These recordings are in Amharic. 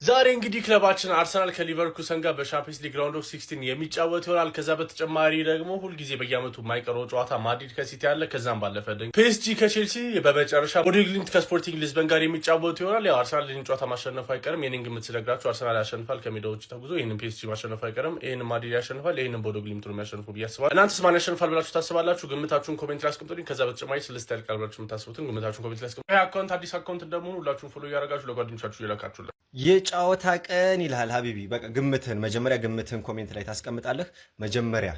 ዛሬ እንግዲህ ክለባችን አርሰናል ከሊቨርኩሰን ጋር በሻምፒየንስ ሊግ ራውንድ ኦፍ 16 የሚጫወት ይሆናል። ከዛ በተጨማሪ ደግሞ ሁልጊዜ በየዓመቱ የማይቀረው ጨዋታ ማድሪድ ከሲቲ አለ። ከዛም ባለፈ ደግሞ ፒኤስጂ ከቼልሲ በመጨረሻ ቦዲግሊምት ከስፖርቲንግ ሊዝበን ጋር የሚጫወት ይሆናል። ያው አርሰናል ይህን ጨዋታ ማሸነፉ አይቀርም። የኔን ግምት ስነግራችሁ አርሰናል ያሸንፋል ከሜዳ ውጭ ተጉዞ፣ ይህንን ፒኤስጂ ማሸነፉ አይቀርም። ይህንን ማድሪድ ያሸንፋል፣ ይህንን ቦዲግሊምት ነው የሚያሸንፉ ብዬ አስባለሁ። እናንተስ ማን ያሸንፋል ብላችሁ ታስባላችሁ? ግምታችሁን ኮሜንት ላይ አስቀምጡልኝ። ከዛ በተጨማሪ ስልስት ያልቃል ብላችሁ የምታስቡትን ግምታችሁን ኮሜንት ላይ አስቀምጡ። ይህ አካውንት አዲስ አካውንት እንደመሆኑ ሁላችሁም ፎሎ እያደረጋችሁ ለጓደኞቻችሁ እየላካችሁልን የጨዋታ ቀን ይልሃል ሀቢቢ። በቃ ግምትህን መጀመሪያ ኮሜንት ላይ ታስቀምጣለህ። መጀመሪያ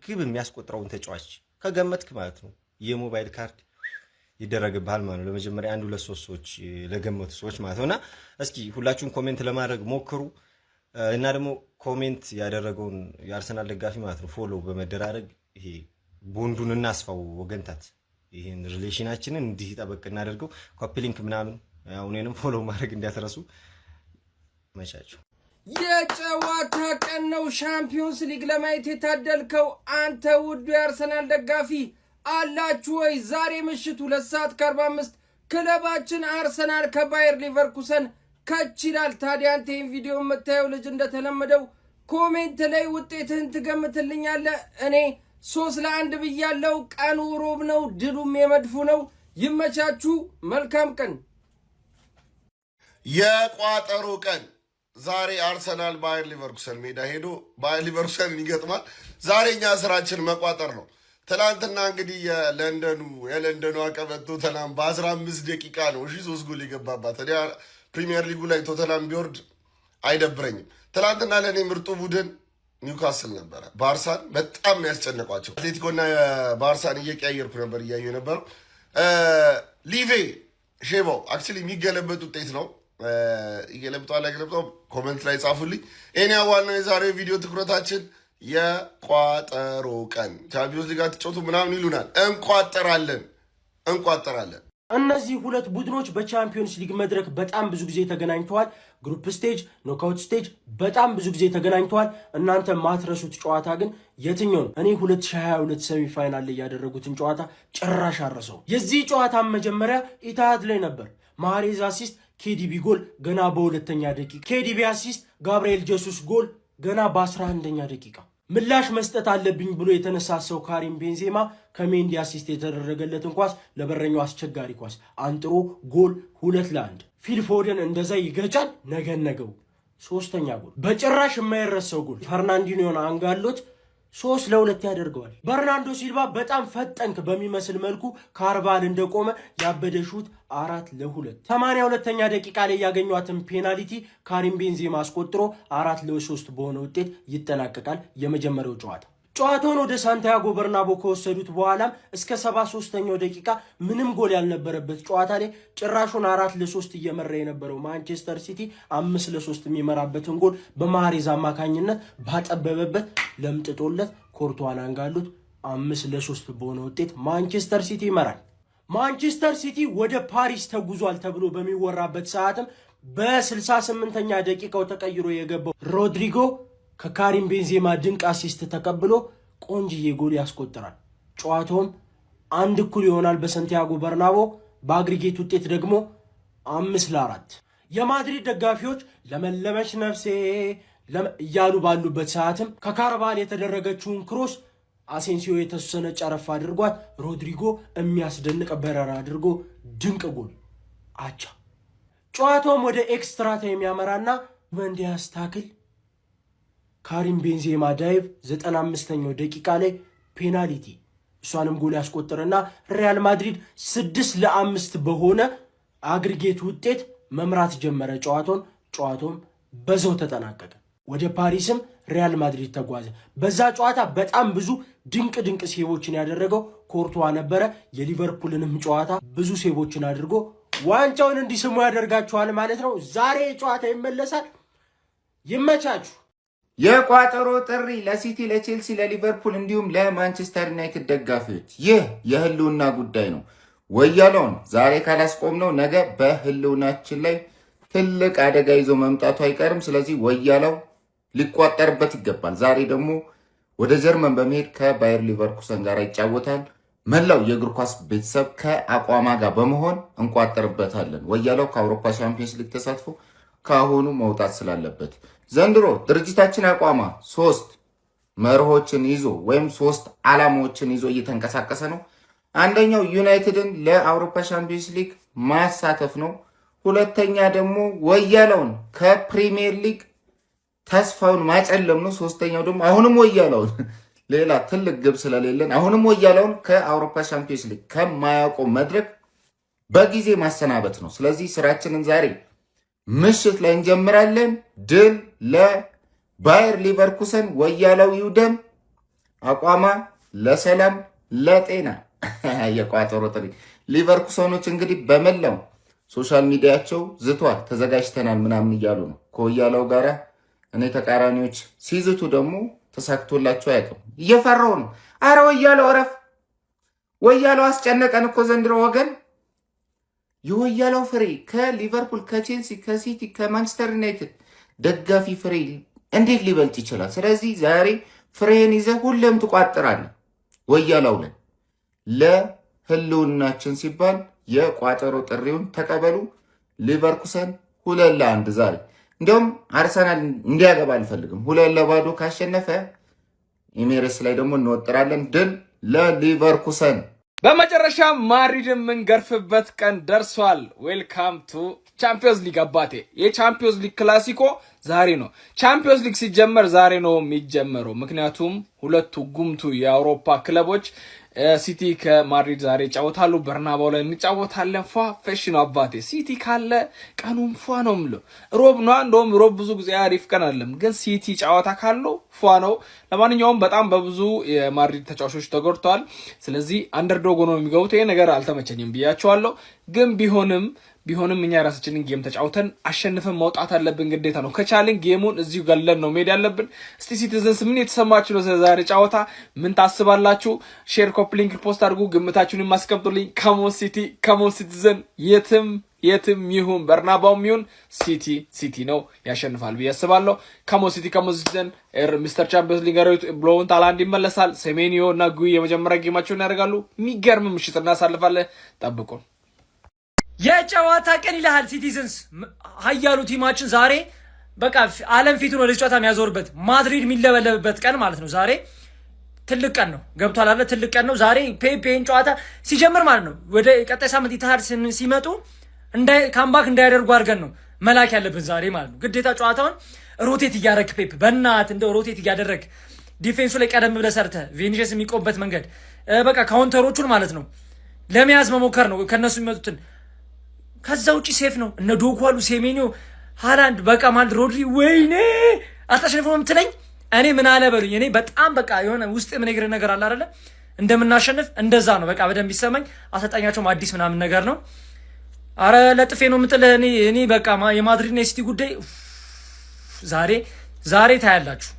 ግብ የሚያስቆጥረውን ተጫዋች ከገመትክ ማለት ነው የሞባይል ካርድ ይደረግብሃል ማለት ነው። ለመጀመሪያ 1 2 3 ሰዎች ለገመቱ ሰዎች ማለት ነውና እስኪ ሁላችሁም ኮሜንት ለማድረግ ሞክሩ እና ደግሞ ኮሜንት ያደረገውን የአርሰናል ደጋፊ ማለት ነው ፎሎ በመደራረግ ይሄ ቦንዱን እናስፋው ወገንታት። ይሄን ሪሌሽናችንን እንዲህ ጠበቅ እናደርገው። ኮፒ ሊንክ ምናምን ያው እኔንም ፎሎ ማድረግ እንዳትረሱ። መቻችሁ የጨዋታ ቀን ነው። ሻምፒዮንስ ሊግ ለማየት የታደልከው አንተ ውዱ የአርሰናል ደጋፊ አላችሁ ወይ? ዛሬ ምሽት 2:45 ክለባችን አርሰናል ከባየር ሊቨርኩሰን ከች ይላል። ታዲያ አንተ ይህን ቪዲዮ የምታየው ልጅ እንደተለመደው ኮሜንት ላይ ውጤትህን ትገምትልኛለህ። እኔ 3-1 ብያለሁ። ቀኑ ሮብ ነው፣ ድሉም የመድፉ ነው። ይመቻችሁ። መልካም ቀን። የቋጠሮ ቀን ዛሬ አርሰናል ባየር ሊቨርኩሰን ሜዳ ሄዶ ባየር ሊቨርኩሰን ይገጥማል። ዛሬ እኛ ስራችን መቋጠር ነው። ትናንትና እንግዲህ የለንደኑ አቀበት ቶተናም በ15 ደቂቃ ነው 3 ጎል የገባባት። ፕሪሚየር ሊጉ ላይ ቶተናም ቢወርድ አይደብረኝም። ትናንትና ለእኔ ምርጡ ቡድን ኒውካስል ነበረ። ባርሳን በጣም ያስጨነቋቸው። አትሌቲኮና ባርሳን እየቀያየርኩ ነበር እያዩ የነበረው። ሊቬ ሼባው አክቹዋሊ የሚገለበጥ ውጤት ነው። ይገለብጠዋል አይገለብጠውም? ኮመንት ላይ ጻፉልኝ። እኔ ዋናው የዛሬው ቪዲዮ ትኩረታችን የቋጠሮ ቀን ቻምፒዮንስ ሊግ አትጫወቱ ምናምን ይሉናል። እንቋጠራለን። እነዚህ ሁለት ቡድኖች በቻምፒዮንስ ሊግ መድረክ በጣም ብዙ ጊዜ ተገናኝተዋል። ግሩፕ ስቴጅ፣ ኖካውት ስቴጅ በጣም ብዙ ጊዜ ተገናኝተዋል። እናንተ ማትረሱት ጨዋታ ግን የትኛው? እኔ 2022 ሰሚ ፋይናል ላይ ያደረጉትን ጨዋታ ጭራሽ አረሰው። የዚህ ጨዋታ መጀመሪያ ኢታሃድ ላይ ነበር። ማህሬዝ አሲስት፣ ኬዲቢ ጎል ገና በሁለተኛ ደቂቃ፣ ኬዲቢ አሲስት፣ ጋብርኤል ጀሱስ ጎል ገና በ11ኛ ደቂቃ። ምላሽ መስጠት አለብኝ ብሎ የተነሳሰው ካሪም ቤንዜማ ከሜንዲ አሲስት የተደረገለትን ኳስ ለበረኛው አስቸጋሪ ኳስ አንጥሮ ጎል 2-1። ፊል ፎደን እንደዛ ይገጫል። ነገው 3ኛ ጎል፣ በጭራሽ የማይረሳው ጎል ፈርናንዲኖን አንጋሎት 3-2 ያደርገዋል። በርናንዶ ሲልቫ በጣም ፈጠንክ በሚመስል መልኩ ካርቫል እንደቆመ ያበደ ሹት 4-2። 82ኛ ደቂቃ ላይ ያገኟትን ፔናልቲ ካሪም ቤንዜማ አስቆጥሮ 4-3 በሆነ ውጤት ይጠናቀቃል የመጀመሪያው ጨዋታ። ጨዋታውን ወደ ሳንቲያጎ በርናቦ ከወሰዱት በኋላም እስከ 73ኛው ደቂቃ ምንም ጎል ያልነበረበት ጨዋታ ላይ ጭራሹን 4-3 እየመራ የነበረው ማንቸስተር ሲቲ 5-3 የሚመራበትን ጎል በማህሬዝ አማካኝነት ባጠበበበት ለምጥጦለት ኮርቷን አንጋሉት 5-3 በሆነ ውጤት ማንቸስተር ሲቲ ይመራል። ማንቸስተር ሲቲ ወደ ፓሪስ ተጉዟል ተብሎ በሚወራበት ሰዓትም በ68ኛ ደቂቃው ተቀይሮ የገባው ሮድሪጎ ከካሪም ቤንዜማ ድንቅ አሲስት ተቀብሎ ቆንጅዬ ጎል ያስቆጥራል። ጨዋታውም 1-1 ይሆናል በሳንቲያጎ በርናቦ። በአግሪጌት ውጤት ደግሞ 5-4። የማድሪድ ደጋፊዎች ለመለመች ነፍሴ እያሉ ባሉበት ሰዓትም ከካርቫል የተደረገችውን ክሮስ አሴንሲዮ የተወሰነ ጨረፍ አድርጓት ሮድሪጎ የሚያስደንቅ በረራ አድርጎ ድንቅ ጎል አቻ። ጨዋታውም ወደ ኤክስትራ ታይም ያመራና መንዲያስ ታክል ካሪም ቤንዜማ ዳይቭ 95ኛው ደቂቃ ላይ ፔናልቲ እሷንም ጎል ያስቆጠረና ሪያል ማድሪድ 6-5 በሆነ አግሪጌት ውጤት መምራት ጀመረ ጨዋታውም በዛው ተጠናቀቀ። ወደ ፓሪስም ሪያል ማድሪድ ተጓዘ። በዛ ጨዋታ በጣም ብዙ ድንቅ ሴቦችን ያደረገው ኮርቷ ነበረ። የሊቨርፑልንም ጨዋታ ብዙ ሴቦችን አድርጎ ዋንጫውን እንዲስሙ ያደርጋቸዋል ማለት ነው። ዛሬ ጨዋታ ይመለሳል። ይመቻችሁ። የቋጠሮ ጥሪ ለሲቲ፣ ለቼልሲ፣ ለሊቨርፑል እንዲሁም ለማንቸስተር ዩናይትድ ደጋፊዎች ይህ የህልውና ጉዳይ ነው። ወያለውን ዛሬ ካላስቆምነው ነገ በህልውናችን ላይ ትልቅ አደጋ ይዞ መምጣቱ አይቀርም። ስለዚህ ወያለው ሊቋጠርበት ይገባል። ዛሬ ደግሞ ወደ ጀርመን በመሄድ ከባየር ሊቨርኩሰን ጋር ይጫወታል። መላው የእግር ኳስ ቤተሰብ ከአቋማ ጋር በመሆን እንቋጠርበታለን። ወያለው ከአውሮፓ ሻምፒዮንስ ሊግ ተሳትፎ ካሁኑ መውጣት ስላለበት ዘንድሮ ድርጅታችን አቋማ 3 መርሆችን ይዞ ወይም 3 ዓላማዎችን ይዞ እየተንቀሳቀሰ ነው። አንደኛው ዩናይትድን ለአውሮፓ ቻምፒየንስ ሊግ ማሳተፍ ነው። ሁለተኛ ደግሞ ወያላውን ከፕሪሚየር ሊግ ተስፋውን ማጨለም ነው። ሶስተኛው ደግሞ አሁንም ወያላውን ሌላ ትልቅ ግብ ስለሌለን አሁንም ወያላውን ከአውሮፓ ቻምፒየንስ ሊግ ከማያውቀው መድረክ በጊዜ ማሰናበት ነው። ስለዚህ ስራችንን ዛሬ ምሽት ላይ እንጀምራለን። ድል ለባየር ሊቨርኩሰን፣ ወያላው ይውደም፣ አቋማ ለሰላም ለጤና። የቋጠሮ ጥሪ ሊቨርኩሰኖች እንግዲህ በመላው ሶሻል ሚዲያቸው ዝቷል፣ ተዘጋጅተናል ምናምን እያሉ ነው ከወያላው ጋራ። እኔ ተቃራኒዎች ሲዝቱ ደግሞ ተሳክቶላቸው አያውቅም። እየፈራው ነው። አረ ወያላው እረፍ፣ ወያላው አስጨነቀን እኮ ዘንድሮ ወገን። የወያላው ፍሬ ከሊቨርፑል፣ ከቼልሲ፣ ከሲቲ፣ ከማንቸስተር ዩናይትድ ደጋፊ ፍሬ እንዴት ሊበልጥ ይችላል? ስለዚህ ዛሬ ፍሬን ይዘህ ሁሌም ትቋጥራለህ ወያላው ላይ። ለህልውናችን ሲባል የቋጠሮ ጥሪውን ተቀበሉ። ሊቨርኩሰን 2-1 ዛሬ። እንዲሁም አርሰናል እንዲያገባ አልፈልግም። 2-0 ካሸነፈ ኤሜሬትስ ላይ ደግሞ እንወጥራለን። ድል ለሊቨርኩሰን። በመጨረሻ ማድሪድን የምንገርፍበት ቀን ደርሷል። ዌልካም ቱ ቻምፒዮንስ ሊግ አባቴ። የቻምፒዮንስ ሊግ ክላሲኮ ዛሬ ነው። ቻምፒዮንስ ሊግ ሲጀመር ዛሬ ነው የሚጀመረው። ምክንያቱም ሁለቱ ጉምቱ የአውሮፓ ክለቦች ሲቲ ከማድሪድ ዛሬ ይጫወታሉ። በርናባው ላይ እንጫወታለን። ፌሽ ነው አባቴ። ሲቲ ካለ ቀኑም ፏ ነው ምለው። ሮብ ነው። እንደውም ሮብ ብዙ ጊዜ አሪፍ ቀን አይደለም፣ ግን ሲቲ ጨዋታ ካለው ፏ ነው። ለማንኛውም በጣም በብዙ የማድሪድ ተጫዋቾች ተጎድተዋል። ስለዚህ አንደርዶግ ነው የሚገቡት። ይሄ ነገር አልተመቸኝም ብያቸዋለሁ። ግን ቢሆንም እኛ የራሳችንን ጌም ተጫውተን አሸንፈን መውጣት አለብን፣ ግዴታ ነው። ከቻልን ጌሙን እዚሁ ገለን ነው መሄድ ያለብን። እስቲ ሲቲዝንስ ምን የተሰማችሁ ነው ስለዛሬ ጨዋታ? ምን ታስባላችሁ? ሼር፣ ኮፒ ሊንክ፣ ፖስት አድርጉ፣ ግምታችሁን ማስቀምጡልኝ። ካሞን ሲቲ፣ ካሞን ሲቲዝን። የትም ይሁን በርናባውም ይሁን ሲቲ ነው ያሸንፋል ብዬ አስባለሁ። ካሞን ሲቲ፣ ካሞን ሲቲዝን። ሚስተር ቻምፒየንስ ሊግ ብሎውን ታላንድ ይመለሳል። ሴሜኒዮ እና ጉይ የመጀመሪያ ጌማቸውን ያደርጋሉ። የሚገርም ምሽት እናሳልፋለን። ጠብቁን። የጨዋታ ቀን ይልሃል ሲቲዝንስ። ሀያሉ ቲማችን ዛሬ በቃ ዓለም ፊቱን ወደ ጨዋታ የሚያዞርበት ማድሪድ የሚለበለብበት ቀን ማለት ነው። ዛሬ ትልቅ ቀን ነው። ገብቷል አይደል? ትልቅ ቀን ነው ዛሬ። ፔፔን ጨዋታ ሲጀምር ማለት ነው ወደ ቀጣይ ሳምንት ኢትሃድ ሲመጡ ካምባክ እንዳያደርጉ አድርገን ነው መላክ ያለብን ዛሬ ማለት ነው። ግዴታ ጨዋታውን ሮቴት እያደረግ ፔፕ በእናት እንደው ሮቴት እያደረግ ዲፌንሱ ላይ ቀደም ብለህ ሰርተህ ቬኒሽስ የሚቆምበት መንገድ በቃ ካውንተሮቹን ማለት ነው ለመያዝ መሞከር ነው ከነሱ የሚመጡትን። ከዛ ውጪ ሴፍ ነው። እነ ዶኳሉ፣ ሴሜኒዮ፣ ሃላንድ በቃ ማለት ሮድሪ። ወይኔ አታሸንፎ የምትለኝ እኔ ምን አለ በሉኝ። እኔ በጣም በቃ የሆነ ውስጥ የምነግርህ ነገር አለ አይደለ? እንደምናሸንፍ እንደዛ ነው በቃ በደንብ ይሰማኝ። አሰልጣኛቸውም አዲስ ምናምን ነገር ነው። አረ ለጥፌ ነው የምጥልህ እኔ በቃ የማድሪድና የሲቲ ጉዳይ ዛሬ ታያላችሁ።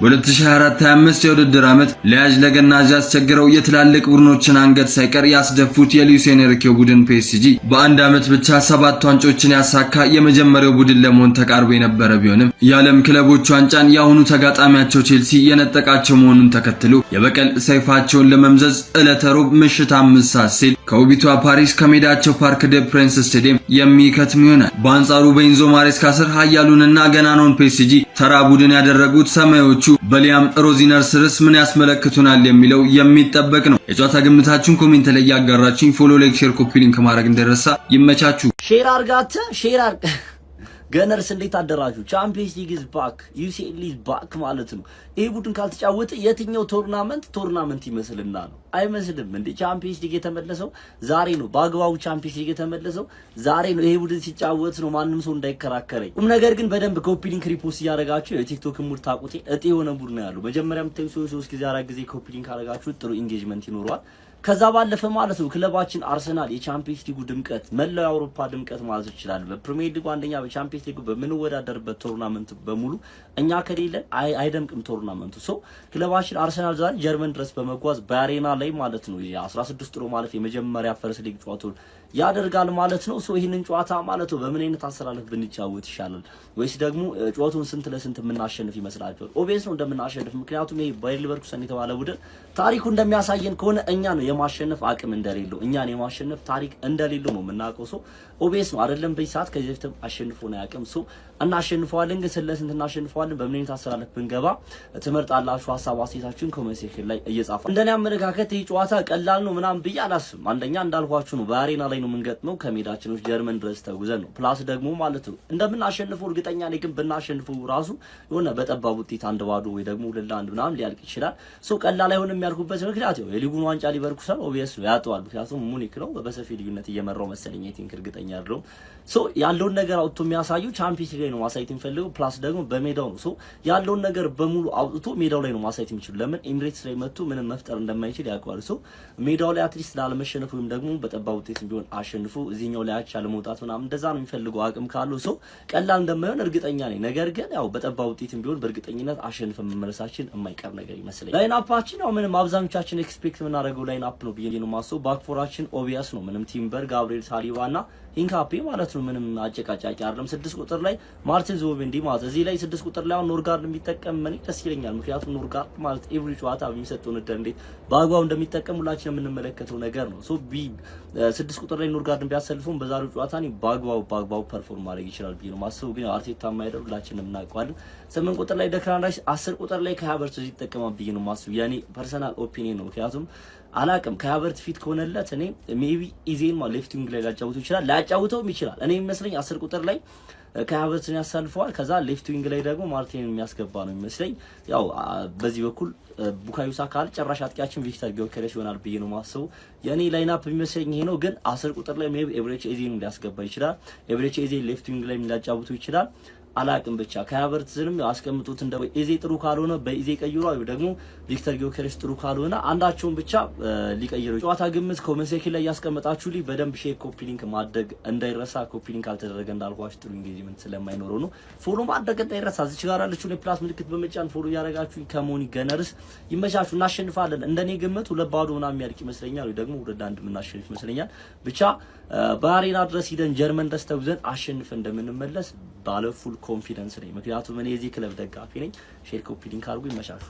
በ2024-25 የውድድር ዓመት ለያዥ ለገናዥ ያስቸግረው የትላልቅ ቡድኖችን አንገት ሳይቀር ያስደፉት የሉዊስ ኤንሪኬው ቡድን ፒኤስጂ በአንድ ዓመት ብቻ 7 ዋንጫዎችን ያሳካ የመጀመሪያው ቡድን ለመሆን ተቃርቦ የነበረ ቢሆንም የዓለም ክለቦች ዋንጫን የአሁኑ ተጋጣሚያቸው ቼልሲ የነጠቃቸው መሆኑን ተከትሎ የበቀል ሰይፋቸውን ለመምዘዝ ዕለተ ሮብ ምሽት 5 ሰዓት ሲል ከውቢቷ ፓሪስ ከሜዳቸው ፓርክ ደ ፕሪንስ ስቴዲየም የሚከትም ይሆናል። በአንጻሩ በኢንዞ ማሬስካ ስር ኃያሉንና ገናናውን ፒኤስጂ ተራ ቡድን ያደረጉት ሰማዮቹ በሊያም ሮዚነር ስርስ ምን ያስመለክቱናል የሚለው የሚጠበቅ ነው። የጨዋታ ግምታችሁን ኮሜንት ላይ ያጋራችሁኝ። ፎሎ፣ ላይክ፣ ሼር፣ ኮፒ ሊንክ ማድረግ እንደረሳ። ይመቻችሁ። ሼር አርግ ገነርስ እንዴት አደራችሁ? ቻምፒየንስ ሊግ ኢዝ ባክ፣ ዩሲኤል ኢዝ ባክ ማለት ነው። ይሄ ቡድን ካልተጫወተ የትኛው ቶርናመንት ይመስልና ነው? አይመስልም እንዴ? ቻምፒየንስ ሊግ የተመለሰው ዛሬ ነው። በአግባቡ ቻምፒየንስ ሊግ የተመለሰው ዛሬ ነው። ይሄ ቡድን ሲጫወት ነው ማንም ሰው እንዳይከራከረኝ። ነገር ግን በደንብ ኮፒ ሊንክ ሪፖስት እያደረጋችሁ የቲክቶክ ሙድ ታቁቴ እጤ የሆነ ቡድን ነው ያለው። መጀመሪያ የምታዩ 3 ጊዜ 4 ጊዜ ኮፒ ሊንክ አደረጋችሁ ጥሩ ኢንጌጅመንት ይኖረዋል። ከዛ ባለፈ ማለት ነው ክለባችን አርሰናል የቻምፒየንስ ሊጉ ድምቀት፣ መላው የአውሮፓ ድምቀት ማለት ይችላል። በፕሪሚየር ሊጉ አንደኛ፣ በቻምፒየንስ ሊጉ በምንወዳደርበት ቶርናመንት በሙሉ እኛ ከሌለን አይደምቅም ቶርናመንቱ። ክለባችን አርሰናል ዛሬ ጀርመን ድረስ በመጓዝ በአሬና ላይ ማለት ነው የ16 ጥሎ ማለት የመጀመሪያ ፈርስ ሊግ ጨዋታውን ያደርጋል ማለት ነው። ይህንን ጨዋታ ማለት ነው በምን አይነት አሰላለፍ ብንጫወት ይሻላል ወይስ ደግሞ ጨዋታውን ስንት ለስንት የምናሸንፍ ይመስላችኋል? ኦቤስ ነው እንደምናሸንፍ። ምክንያቱም ይሄ ባየር ሊቨርኩሰን የተባለ ቡድን ታሪኩ እንደሚያሳየን ከሆነ እኛ ነው የማሸነፍ አቅም እንደሌለው፣ እኛን የማሸነፍ ታሪክ እንደሌለው ነው የምናውቀው። ኦቤስ ነው አይደለም። በዚህ ሰዓት ከዚህ በፊትም አሸንፎ ነው ያቀም። እናሸንፈዋለን። ግን ስለስንት እናሸንፈዋለን በምን አይነት አሰላለፍ ብንገባ ትመርጣላችሁ? ሀሳብ አስተያየታችሁን ኮሜንት ሴክሽን ላይ እየጻፋችሁ። እንደኔ አመለካከት ይህ ጨዋታ ቀላል ነው ምናምን ብዬ አላስብም። አንደኛ እንዳልኳችሁ ነው በአሬና ላይ ነው የምንገጥመው ከሜዳችን ውስጥ ጀርመን ድረስ ተጉዘን ነው። ፕላስ ደግሞ ማለት ነው እንደምናሸንፈው እርግጠኛ ነኝ። ግን ብናሸንፈው ራሱ የሆነ በጠባብ ውጤት 1-0 ወይ ደግሞ 2-1 ምናምን ሊያልቅ ይችላል። ቀላል አይሆንም ያልኩበት ምክንያት ያው የሊጉን ዋንጫ ሊቨርኩሰን ኦብቪየስ ነው ያጠዋል። ምክንያቱም ሙኒክ ነው በሰፊ ልዩነት እየመራው መሰለኝ አይ ቲንክ እርግጠኛ አይደለሁም። ያለውን ነገር አውጥቶ የሚያሳዩ ቻምፒየንስ ሊግ ነው ማሳየት የሚፈልገው። ፕላስ ደግሞ በሜዳው ነው ያለውን ነገር በሙሉ አውጥቶ ሜዳው ላይ ነው ማሳየት የሚችሉ። ለምን ኤሚሬትስ ላይ መጥቶ ምንም መፍጠር እንደማይችል ያውቃል። ሜዳው ላይ አትሊስት ላለመሸነፍ ወይም ደግሞ በጠባብ ውጤት ቢሆን አሸንፎ እዚህኛው ላይ አቻ ለመውጣት ምናምን እንደዛ ነው የሚፈልገው። አቅም ካለው ቀላል እንደማይሆን እርግጠኛ ነኝ። ነገር ግን ያው በጠባብ ውጤትም ቢሆን በእርግጠኝነት አሸንፈን መመለሳችን የማይቀር ነገር ይመስለኛል። ላይናፓችን ያው ምንም አብዛኞቻችን ኤክስፔክት የምናደርገው ላይናፕ ነው ብዬ ነው ማሰው። ባክፎራችን ኦቢያስ ነው ምንም ቲምበር፣ ጋብሪኤል ሳሊባና ኢንካፔ ማለት ነው ምንም አጨቃጫቂ አይደለም። 6 ቁጥር ላይ ማርቲን ዙቢሜንዲ ማለት እዚህ ላይ 6 ቁጥር ላይ ኖርጋርድ የሚጠቀም ምን ደስ ይለኛል። ምክንያቱም ኖርጋርድ ማለት ኤቭሪ ጨዋታ በሚሰጠው ነበር እንዴት በአግባቡ እንደሚጠቀም ሁላችንም የምንመለከተው ነገር ነው። 6 ቁጥር ላይ ኖርጋርድ ቢያሰልፉም በዛሬው ጨዋታ ነው በአግባቡ ፐርፎርም ማድረግ ይችላል ብዬ ነው ማሰው። ግን አርቴታ ማይደር ሁላችንም እናውቀዋለን። 8 ቁጥር ላይ ደክላን ራይስ፣ 10 ቁጥር ላይ ከሃቨርትዝ ይጠቀማል ብዬ ነው ማሰው። ያኔ ፐርሰናል ኦፒኒየን ነው። ምክንያቱም አላቅም ከሃቨርት ፊት ከሆነለት እኔ ሜቢ ኢዜን ሌፍት ዊንግ ላይ ላጫውተው ይችላል ላጫውተውም ይችላል። እኔ የሚመስለኝ 10 ቁጥር ላይ ከሃቨርትን ያሳልፈዋል። ከዛ ሌፍት ዊንግ ላይ ደግሞ ማርቲን የሚያስገባ ነው የሚመስለኝ። ያው በዚህ በኩል ቡካዮ ሳካ ጭራሽ አጥቂያችን ቪክተር ጊዮኬሬስ ይሆናል ብዬ ነው ማሰቡ። የኔ ላይናፕ የሚመስለኝ ይሄ ነው። ግን 10 ቁጥር ላይ ሜቢ ኤብሬቺ ኤዜን ሊያስገባ ይችላል። ኤብሬቺ ኤዜ ሌፍት ዊንግ ላይ ሊያጫውተው ይችላል። አላቅም ብቻ ከሃቨርትዝንም አስቀምጡት እንደ ኢዜ ጥሩ ካልሆነ በኢዜ ቀይሩ ወይ ደግሞ ቪክተር ጊዮኬሬስ ጥሩ ካልሆነ አንዳቸውን ብቻ ሊቀይሩ። ጨዋታ ግምት ኮሜንት ሴክሽን ላይ ያስቀመጣችሁልኝ በደንብ ሼር ኮፒ ሊንክ ማድረግ እንዳይረሳ። ኮፒ ሊንክ አልተደረገ እንዳልኳችሁ ጥሩ ኢንጌጅመንት ስለማይኖረው ነው። ፎሎ ማድረግ እንዳይረሳ። እዚህ ጋር ያለችው የፕላስ ምልክት በመጫን ፎሎ ያደረጋችሁ ከሞኒ ገነርስ ይመቻችሁ። እናሸንፋለን። እንደኔ ግምት 2-0 ምናምን የሚያልቅ ይመስለኛል ወይ ደግሞ 2-1 የምናሸንፍ ይመስለኛል። ብቻ በአሬና ድረስ ሂደን ጀርመን ድረስ ተጉዘን አሸንፈን እንደምንመለስ ባለ ፉል ኮንፊደንስ ነኝ። ምክንያቱም እኔ የዚህ ክለብ ደጋፊ ነኝ። ሼር ኮፒ ሊንክ አድርጉ። ይመቻችሁ።